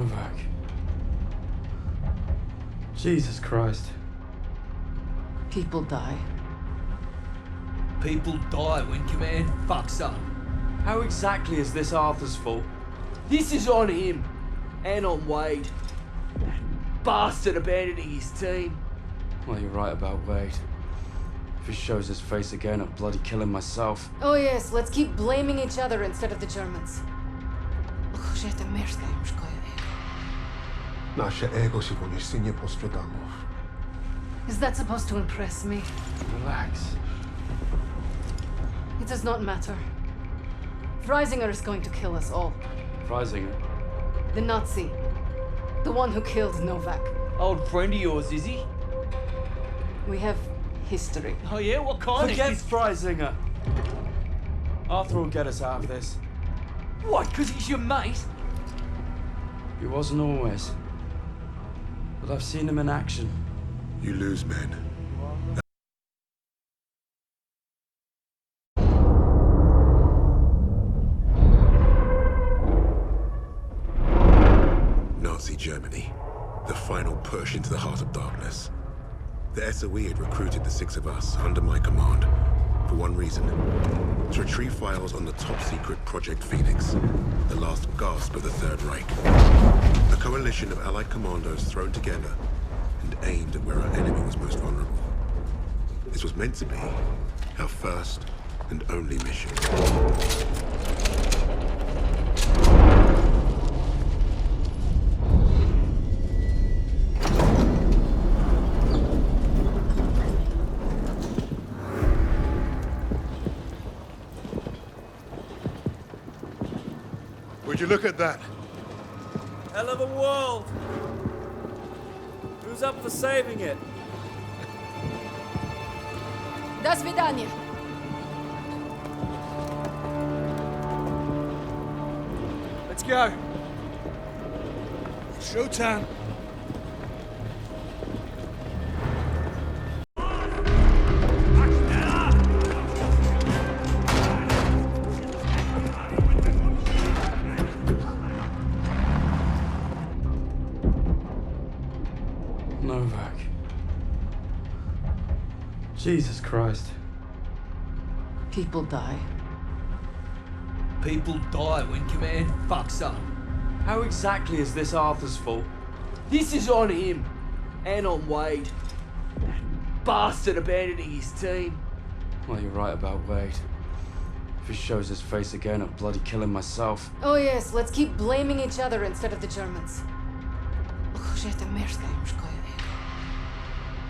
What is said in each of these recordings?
Novak. Jesus Christ. People die. People die when command fucks up. How exactly is this Arthur's fault? This is on him. And on Wade. That bastard abandoning his team. Well, you're right about Wade. If he shows his face again, I'll bloody kill him myself. Oh yes, let's keep blaming each other instead of the Germans. Nasze ego się po mieście nie posprzedało. Is that supposed to impress me? Relax. It does not matter. Freisinger is going to kill us all. Freisinger? The Nazi. The one who killed Novak. Old friend of yours, is he? We have history. Oh yeah, what kind Forget of... Freisinger! Arthur will get us out of this. What, because he's your mate? He wasn't always. But I've seen him in action. You lose men. Nazi Germany. The final push into the heart of darkness. The SOE had recruited the six of us under my command for one reason: to retrieve files on the top-secret Project Phoenix, the last gasp of the Third Reich. A coalition of Allied commandos thrown together and aimed at where our enemy was most vulnerable. This was meant to be our first and only mission. Would you look at that? Hell of a world! Who's up for saving it? До свидания. Let's go. Showtime. Novak. Jesus Christ. People die. People die when command fucks up. How exactly is this Arthur's fault? This is on him. And on Wade. That bastard abandoning his team. Well, you're right about Wade. If he shows his face again, I'll bloody kill him myself. Oh yes, let's keep blaming each other instead of the Germans.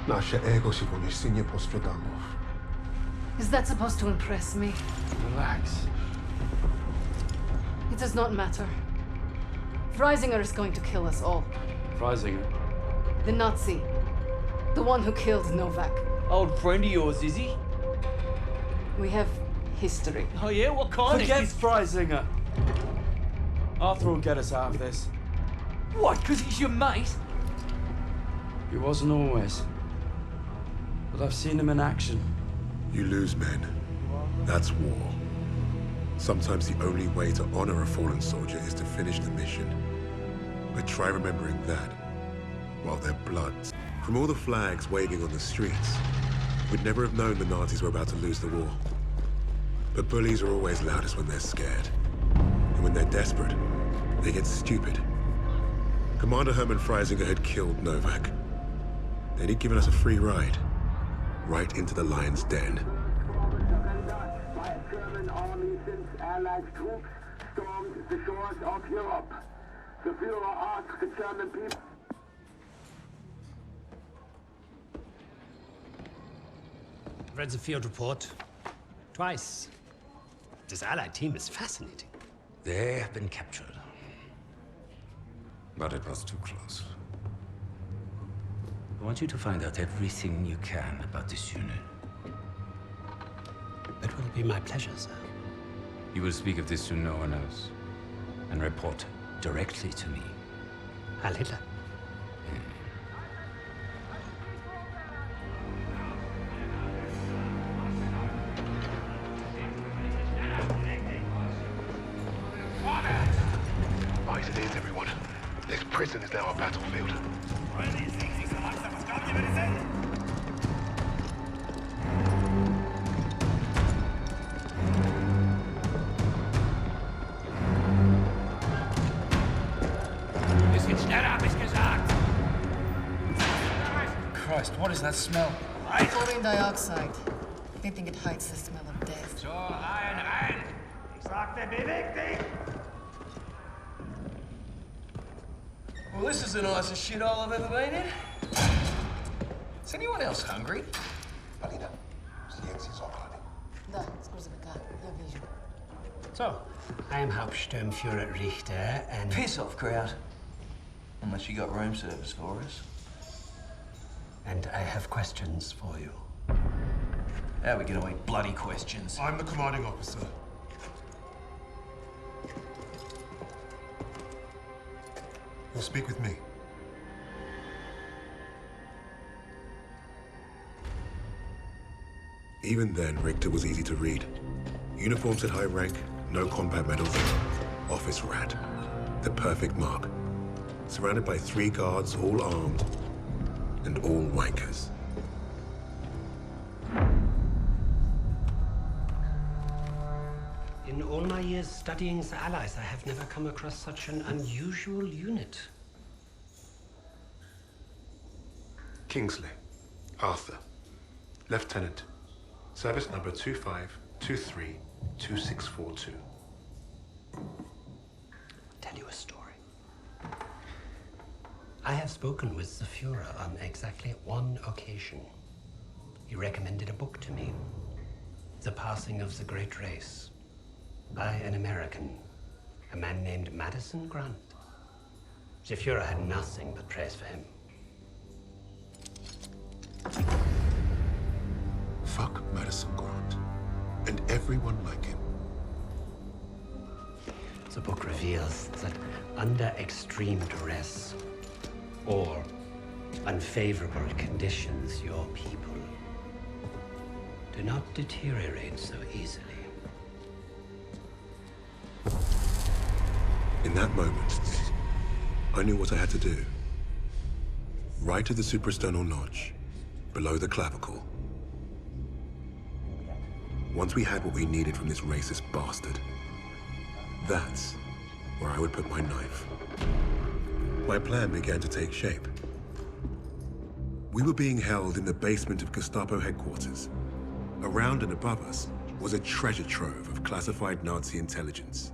Nasze ego się po mieście nie posprzedało. Is that supposed to impress me? Relax. It does not matter. Freisinger is going to kill us all. Freisinger? The Nazi. The one who killed Novak. Old friend of yours, is he? We have history. Oh yeah, what kind Forget of... Freisinger! Arthur will get us out of this. What, because he's your mate? He wasn't always. But I've seen him in action. You lose men. That's war. Sometimes the only way to honor a fallen soldier is to finish the mission. But try remembering that while their blood. From all the flags waving on the streets, we'd never have known the Nazis were about to lose the war. But bullies are always loudest when they're scared. And when they're desperate, they get stupid. Commander Hermann Freisinger had killed Novak. Then he'd given us a free ride. Right into the lion's den. By German army since Allied troops stormed the shores of Europe. The Führer asked the German people. Read the field report twice. This Allied team is fascinating. They have been captured. But it was too close. I want you to find out everything you can about this unit. It will be my pleasure, sir. You will speak of this to no one else. And report directly to me. Heil Hitler. Right, it is, everyone. This prison is now a battlefield. Christ, what is that smell? Chlorine dioxide. They think it hides the smell of death. So, rein! Ich sagte, beweg dich! Well, this is the nicest shithole I've ever been in. Is anyone else hungry? Valida, silencio socrate. Da, scusa, я вижу. So, I am Hauptsturmführer Richter, and... Piss off, crowd. Unless you got room service for us. And I have questions for you. How are we gonna eat bloody questions? I'm the commanding officer. You'll speak with me. Even then, Richter was easy to read. Uniforms at high rank, no combat medals, office rat. The perfect mark. Surrounded by 3 guards, all armed, and all wankers. In all my years studying the Allies, I have never come across such an unusual unit. Kingsley, Arthur, Lieutenant, service number 25232642. Tell you a story. I have spoken with the Führer on exactly one occasion. He recommended a book to me, The Passing of the Great Race, by an American, a man named Madison Grant. The Führer had nothing but praise for him. Fuck Madison Grant, and everyone like him. The book reveals that under extreme duress or unfavorable conditions, your people do not deteriorate so easily. In that moment, I knew what I had to do. Right at the suprasternal notch, below the clavicle. Once we had what we needed from this racist bastard, that's where I would put my knife. My plan began to take shape. We were being held in the basement of Gestapo headquarters. Around and above us was a treasure trove of classified Nazi intelligence.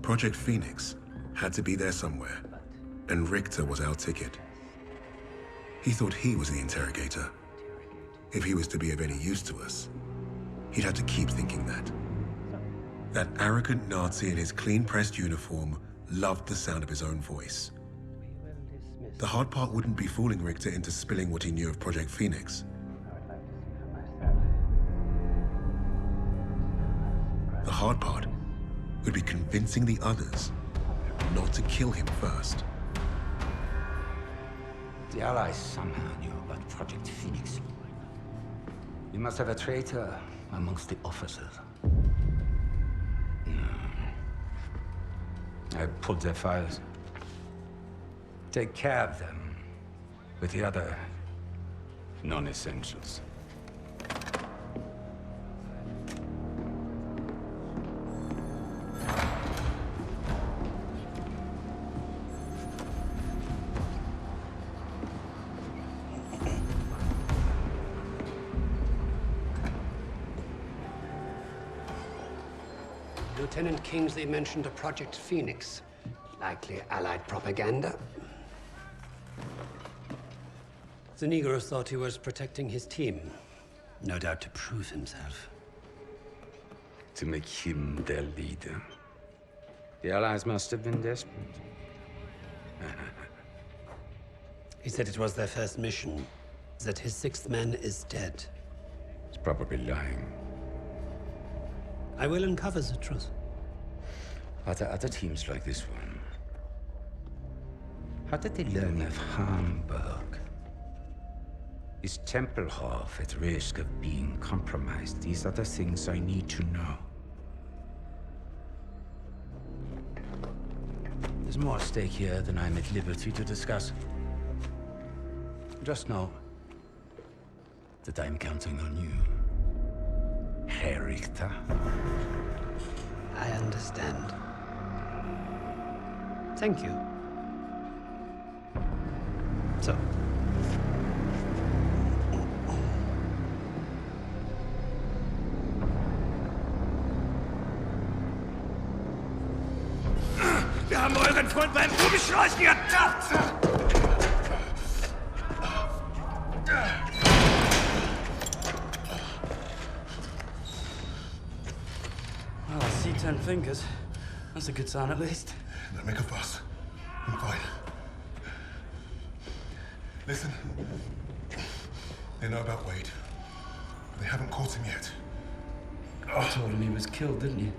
Project Phoenix had to be there somewhere, and Richter was our ticket. He thought he was the interrogator. If he was to be of any use to us, he'd have to keep thinking that. That arrogant Nazi in his clean-pressed uniform loved the sound of his own voice. The hard part wouldn't be fooling Richter into spilling what he knew of Project Phoenix. The hard part would be convincing the others not to kill him first. The Allies somehow knew about Project Phoenix. You must have a traitor amongst the officers. No. I pulled their files. Take care of them with the other non-essentials. Lieutenant Kingsley mentioned a Project Phoenix. Likely Allied propaganda. The Negro thought he was protecting his team. No doubt to prove himself. To make him their leader. The Allies must have been desperate. He said it was their first mission, that his 6th man is dead. He's probably lying. I will uncover the truth. Are there other teams like this one? How did they learn of Hamburg? Is Tempelhof at risk of being compromised? These are the things I need to know. This more at stake here than I'm at liberty to discuss. Just know that I'm counting on you, Herr Richter. I understand. Thank you. So. Wir haben euren Freund beim Umschleichen ertappt! Well, I see 10 fingers. That's a good sign, at least. Don't make a fuss. I'm fine. Listen. They know about Wade. But they haven't caught him yet. I told him he was killed, didn't you?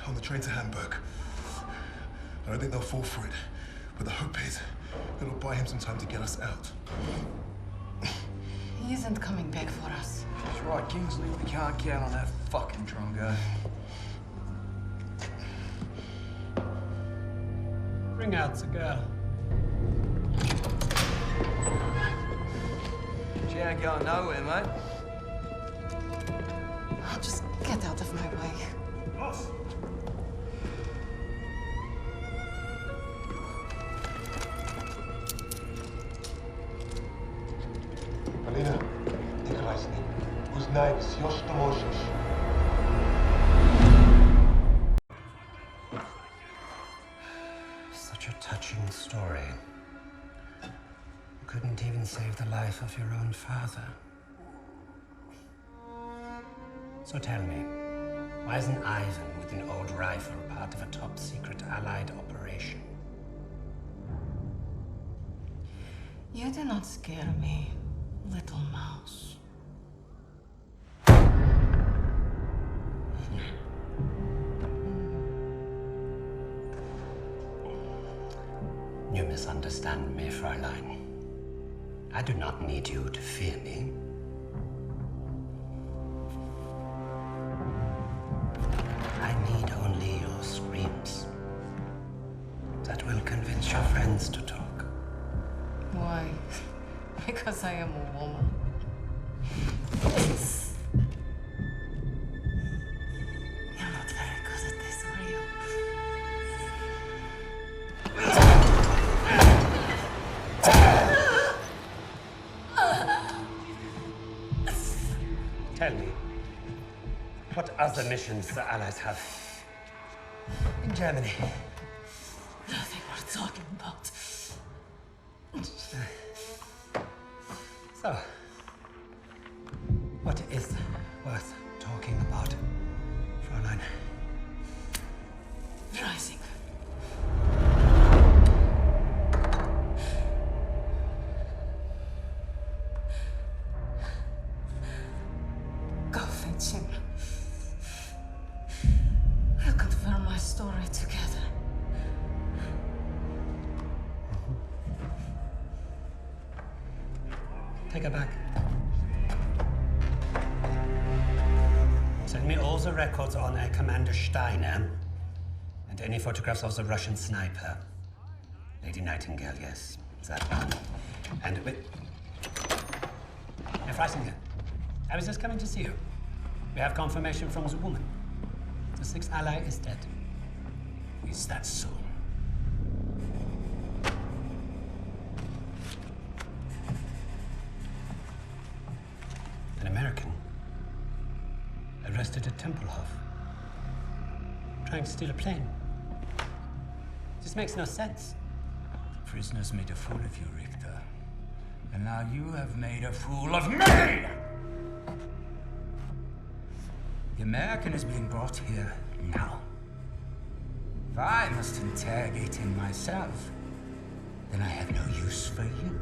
On the train to Hamburg. I don't think they'll fall for it. But the hope is it'll buy him some time to get us out. He isn't coming back for us. That's right, Kingsley. We can't count on that fucking Drongo. Bring out the girl. She ain't going nowhere, mate. Oh, just get out of my way. Los! Alina, Nikolai z nim. Uznaj, już to możesz. Such a touching story. You couldn't even save the life of your own father. So tell me, why isn't Ivan with an old rifle part of a top-secret Allied operation? You do not scare me, little mouse. You misunderstand me, Fräulein. I do not need you to fear me. I need only your screams. That will convince your friends to talk. Why? Because I am a woman. You're not very good at this, are you? Tell me, what other missions the Allies have in Germany? Nothing worth talking about. So, what is worth talking about, Fräulein? Rising. Go fetch him. We'll confirm my story together. Take her back. Send me all the records on Commander Steiner and any photographs of the Russian sniper. Lady Nightingale, yes, that one. And with... Herr Freisinger, I was just coming to see you. We have confirmation from the woman. The sixth ally is dead. Is that so? An American arrested at Tempelhof, trying to steal a plane. This makes no sense. Prisoners made a fool of you, Richter. And now you have made a fool of me! The American is being brought here now. If I must interrogate him myself, then I have no use for you.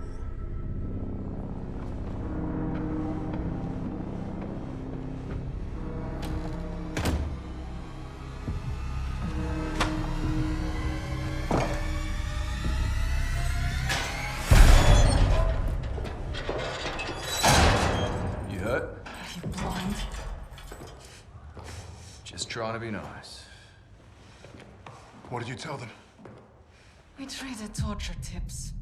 You hurt? Are you blind? Just trying to be nice. What did you tell them? We traded torture tips.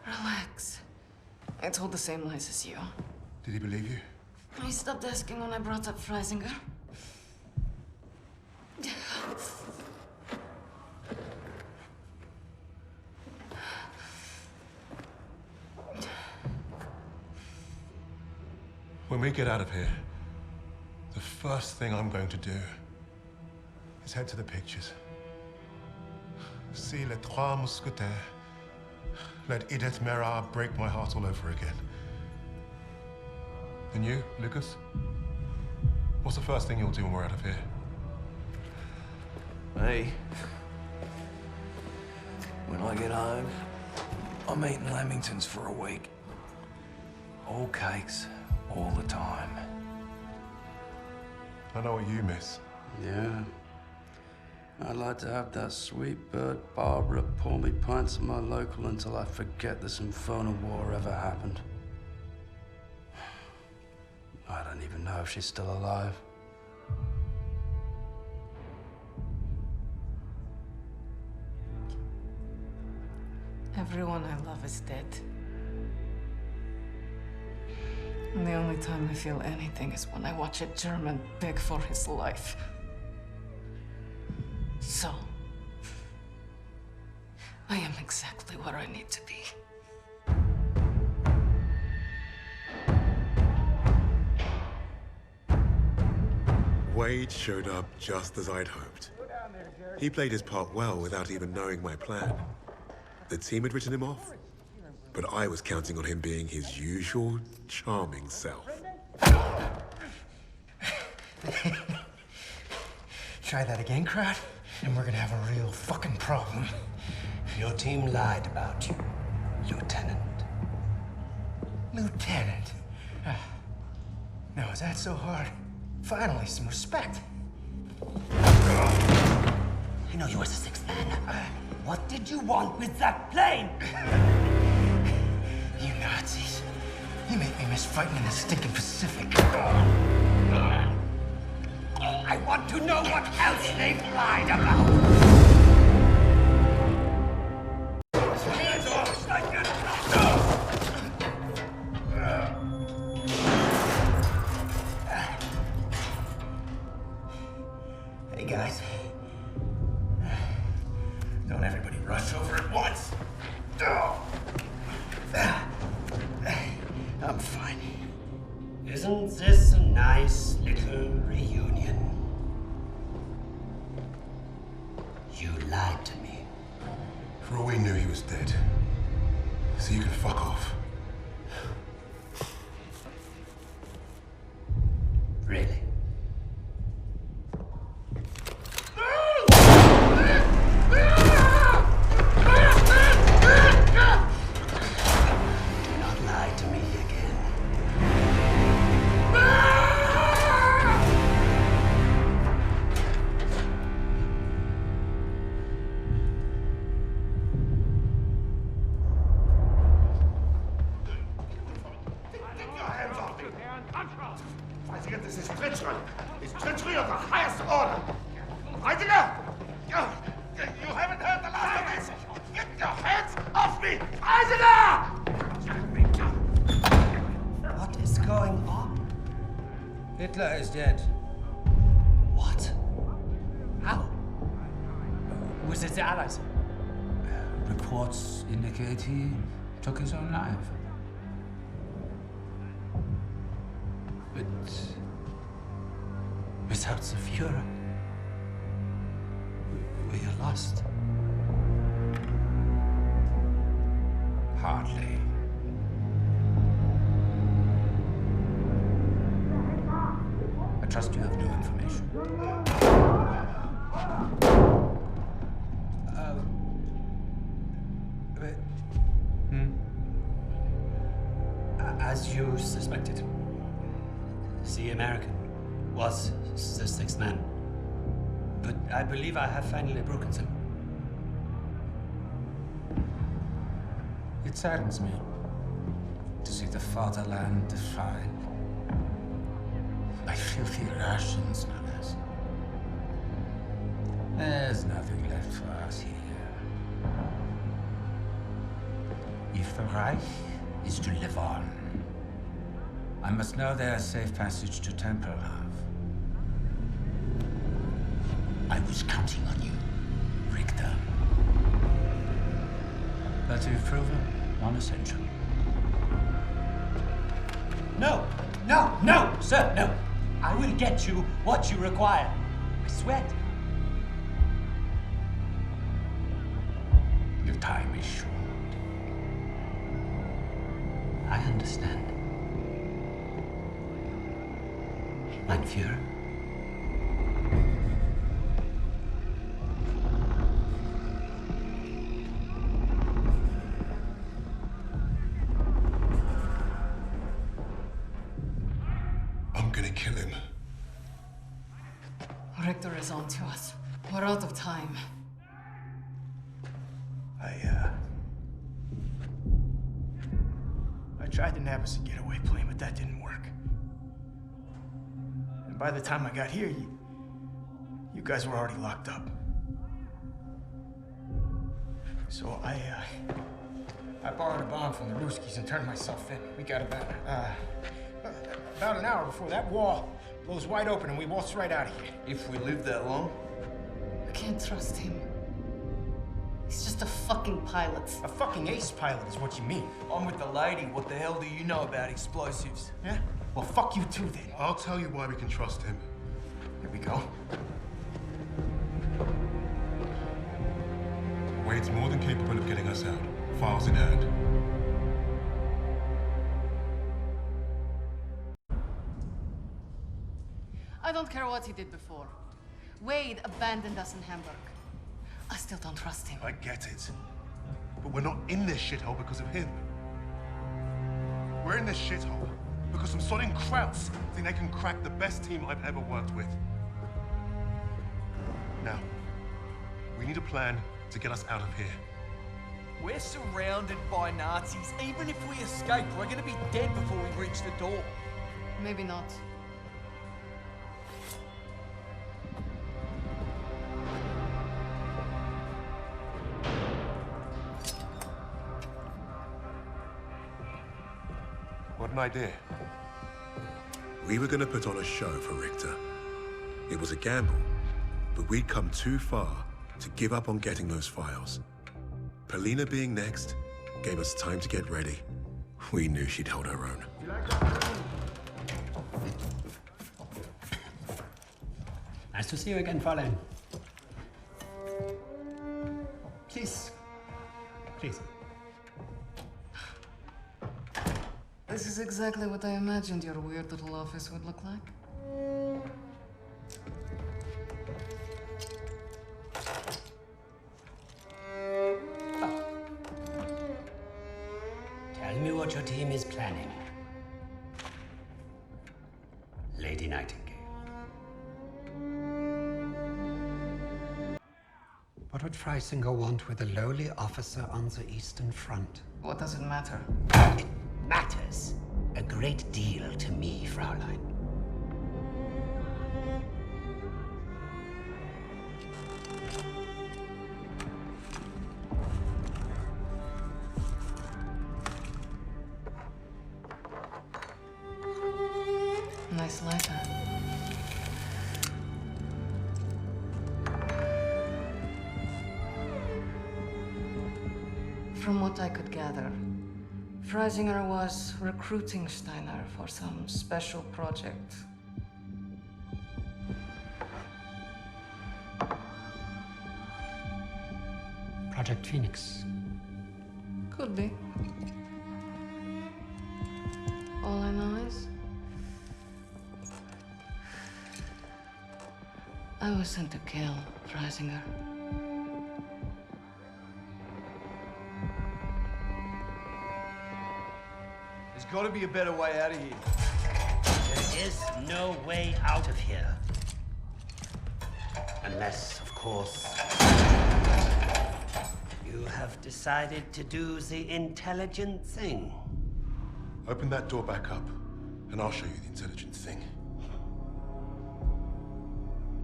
Relax. I told the same lies as you. Did he believe you? He stopped asking when I brought up Freisinger. When we get out of here, the first thing I'm going to do is head to the pictures. See Les Trois Mousquetaires. Let Edith Mera break my heart all over again. And you, Lucas? What's the first thing you'll do when we're out of here? Me? When I get home, I'm eating Lamingtons for a week. All cakes, all the time. I know what you miss. Yeah. I'd like to have that sweet bird Barbara pour me pints at my local until I forget this infernal war ever happened. I don't even know if she's still alive. Everyone I love is dead. And the only time I feel anything is when I watch a German beg for his life. So, I am exactly where I need to be. Wade showed up just as I'd hoped. He played his part well without even knowing my plan. The team had written him off, but I was counting on him being his usual charming self. Try that again, crowd, and we're gonna have a real fucking problem. Your team lied about you, Lieutenant. Lieutenant? Now, is that so hard? Finally, some respect. I know you were the sixth man. What did you want with that plane? You Nazis. You make me miss fighting in the stinking Pacific. I want to know what else they've lied about. Hey, guys. Don't everybody rush over at once. I'm fine. Isn't this a nice little reunion? You lied to me. For all we knew, he was dead. So you can fuck off. Really? Do not lie to me again. Freisinger, this is treachery. It's treachery of the highest order. Freisinger! You haven't heard the last of this! Get your hands off me! Freisinger! What is going on? Hitler is dead. What? How? Was it the Allies? Reports indicate he took his own life. But without the Fuhrer, we are lost. Hardly. I trust you have new information. As you suspected, the American was the sixth man. But I believe I have finally broken them. It saddens me to see the fatherland defiled by filthy Russians, no less. There's nothing left for us here. If the Reich is to live on, I must know there's safe passage to Tempelhof. I was counting on you, Richter. But you've proven non-essential. No! No! No! Sir, no! I will get you what you require. I swear. Your time is short. I understand. Mein Führer? I'm gonna kill him. Richter is on to us. We're out of time. I tried to nab us a getaway plane, but that didn't work. And by the time I got here, you guys were already locked up. So I borrowed a bomb from the Ruskies and turned myself in. We got about an hour before that wall blows wide open and we waltz right out of here. If we live that long? I can't trust him. He's just a fucking pilot. A fucking ace pilot is what you mean. I'm with the lady. What the hell do you know about explosives? Yeah? Well, fuck you too, then. I'll tell you why we can trust him. Here we go. Wade's more than capable of getting us out. Files in hand. I don't care what he did before. Wade abandoned us in Hamburg. I still don't trust him. I get it. But we're not in this shithole because of him. We're in this shithole because some sodding Krauts think they can crack the best team I've ever worked with. Now, we need a plan to get us out of here. We're surrounded by Nazis. Even if we escape, we're gonna be dead before we reach the door. Maybe not. What an idea. We were going to put on a show for Richter. It was a gamble, but we'd come too far to give up on getting those files. Polina being next gave us time to get ready. We knew she'd hold her own. Nice to see you again, Fräulein. Please. Please. This is exactly what I imagined your weird little office would look like. Tell me what your team is planning. Lady Nightingale. What would Freisinger want with a lowly officer on the Eastern Front? What does it matter? It matters a great deal to me, Fräulein. Nice lighter. From what I could gather, Freisinger was recruiting Steiner for some special project. Project Phoenix. Could be. All I know is I was sent to kill Freisinger. There's got to be a better way out of here. There is no way out of here. Unless, of course, you have decided to do the intelligent thing. Open that door back up, and I'll show you the intelligent thing.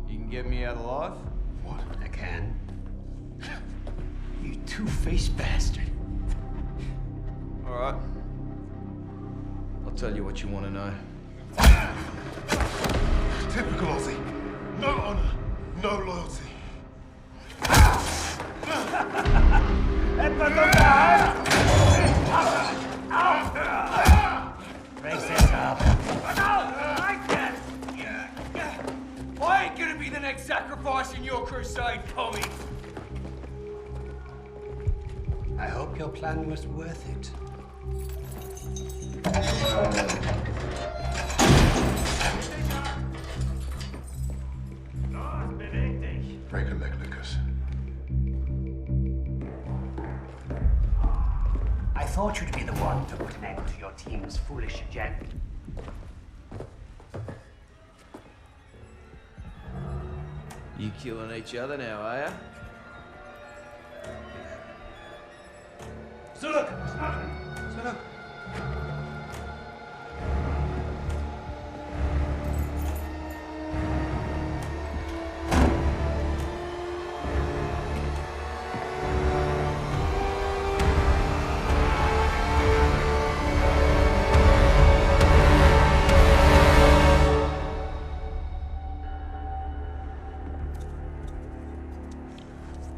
You can get me out alive? What? I can. You two-faced bastard. All right. I'll tell you what you want to know. Typical Aussie. No honor, no loyalty. Brace yourself. I ain't gonna be the next sacrifice in your crusade, Tommy. I hope your plan was worth it. Break a leg, Lucas. I thought you'd be the one to put an end to your team's foolish agenda. You killing each other now, are ya? Zurück! Zurück!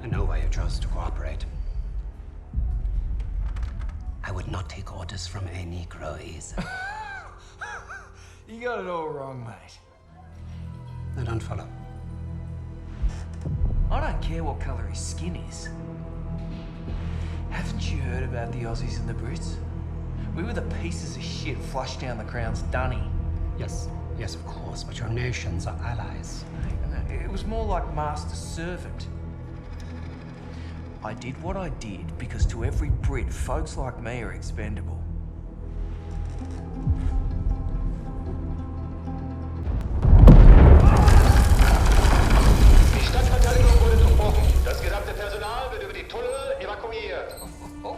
I know why you chose to cooperate. I would not take orders from a Negro either. You got it all wrong, mate. I don't follow. I don't care what colour his skin is. Haven't you heard about the Aussies and the Brits? We were the pieces of shit flushed down the Crown's dunny. Yes, yes, of course, but your nations are allies. It was more like master-servant. I did what I did because to every Brit, folks like me are expendable. Die Stadtverteidigung wurde durchbrochen. Das gesamte Personal wird über die Tunnel evakuiert. Oh,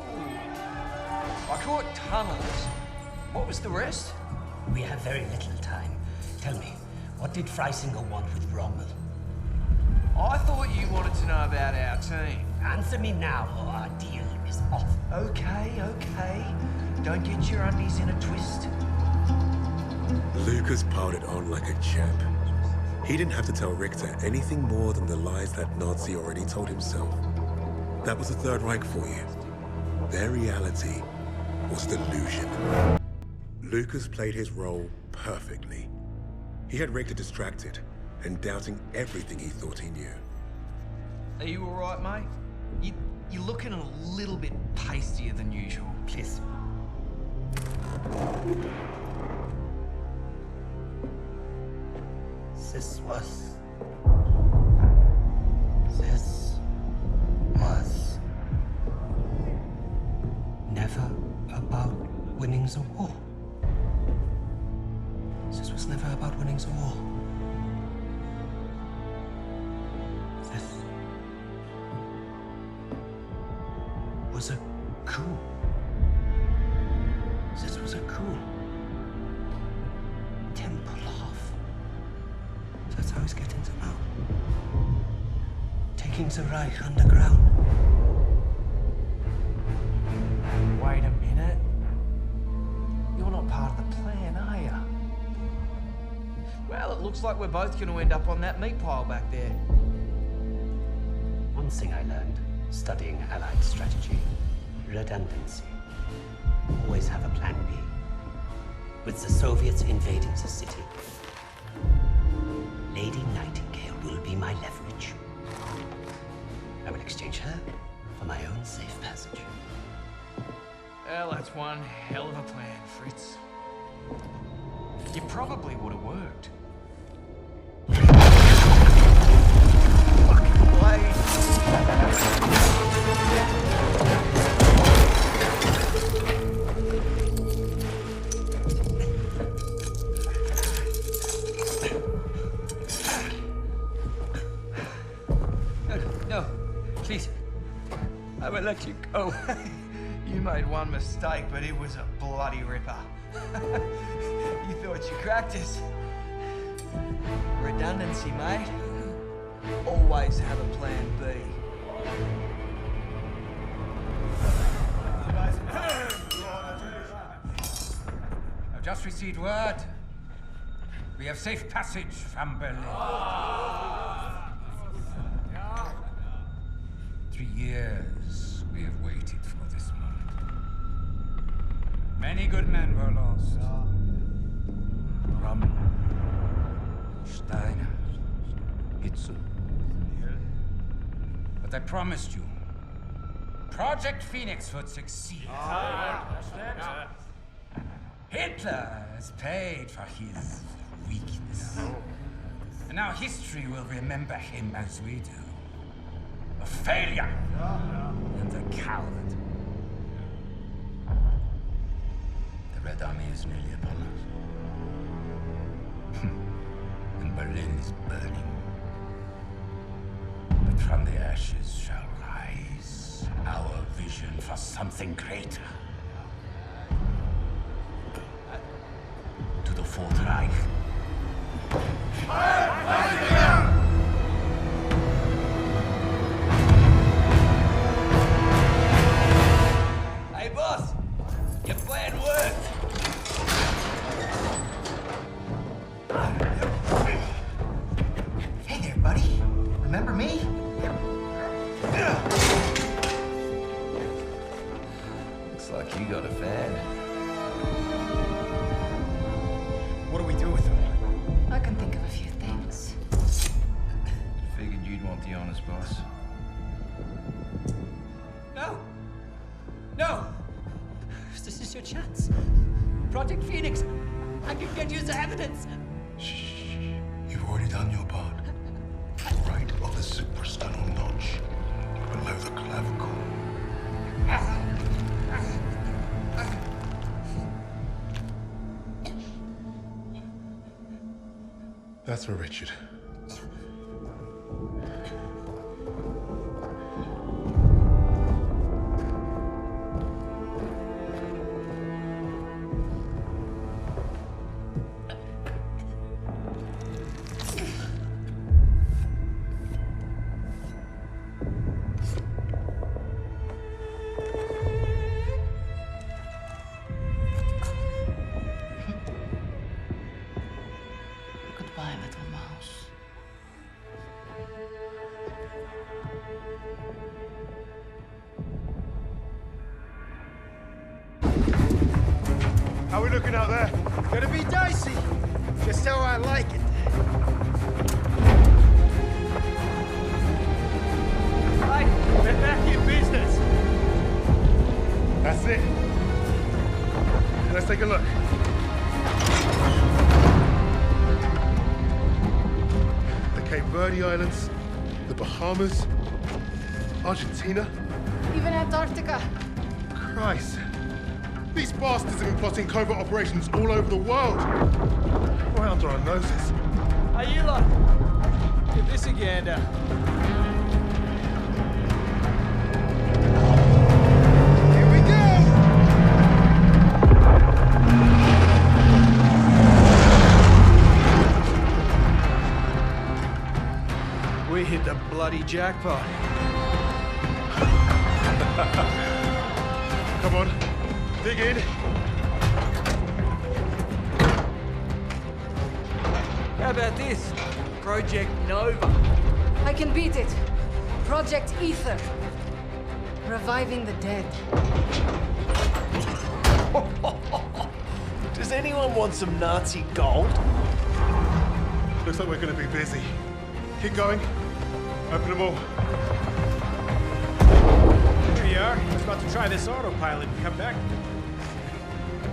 I caught tunnels. What was the rest? We have very little time. Tell me, what did Freisinger want with Rommel? I thought you wanted to know about our team. Answer me now, or our deal is off. Okay. Don't get your undies in a twist. Lucas piled it on like a champ. He didn't have to tell Richter anything more than the lies that Nazi already told himself. That was the Third Reich for you. Their reality was delusion. Lucas played his role perfectly. He had Richter distracted and doubting everything he thought he knew. Are you all right, mate? You're looking a little bit pastier than usual. Please. This was never about winning the war. This was never about winning the war. This was a coup. This was a coup. Tempelhof. That's how he's getting them out. Taking the Reich underground. Wait a minute. You're not part of the plan, are you? Well, it looks like we're both going to end up on that meat pile back there. One thing I learned studying Allied strategy: redundancy. Always have a plan B. With the Soviets invading the city, Lady Nightingale will be my leverage. I will exchange her for my own safe passage. Well, that's one hell of a plan, Fritz. You probably would have worked. Fucking blade! No, please. I will let you go. You made one mistake, but it was a bloody ripper. You thought you cracked us. Redundancy, mate. Always have a plan B. I've just received word. We have safe passage from Berlin. 3 years we have waited for this moment. Many good men were lost. Rommel, Steiner, Hitler. But I promised you, Project Phoenix would succeed. Hitler has paid for his weakness. And now history will remember him as we do. A failure and a coward. The Red Army is nearly upon us. And Berlin is burning. But from the ashes shall rise our vision for something greater. To the Fourth Reich. Hey, boss! Your plan worked! Hey there, buddy. Remember me? Looks like you got a fan. What do we do with him? I can think of a few things. Figured you'd want the honest boss. No! No! This is your chance. Project Phoenix. I can get you the evidence. You've already done your part. Right of the suprasternal notch, below the clavicle. That's for Richard. Goodbye, little mouse. How we looking out there? Gonna be dicey. Just how I like it. Hey, we're back in business. That's it. Let's take a look. The Cape Verde Islands, the Bahamas, Argentina. Even Antarctica. Christ. These bastards have been plotting covert operations all over the world. Right under our noses. Hey, you lot. Give this a gander. Here we go! We hit the bloody jackpot. Come on, dig in. How about this? Project Nova. I can beat it. Project Ether. Reviving the dead. Does anyone want some Nazi gold? Looks like we're gonna be busy. Keep going. Open them all. Here you are. I was about to try this autopilot and come back.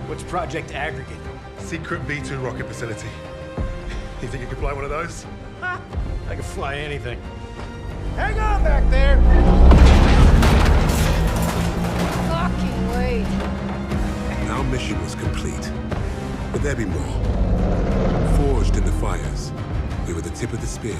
What's Project Aggregate? Secret V2 rocket facility. You think you could fly one of those? Ha! I can fly anything. Hang on back there! Fucking wait. Our mission was complete, but there'd be more. Forged in the fires, we were the tip of the spear.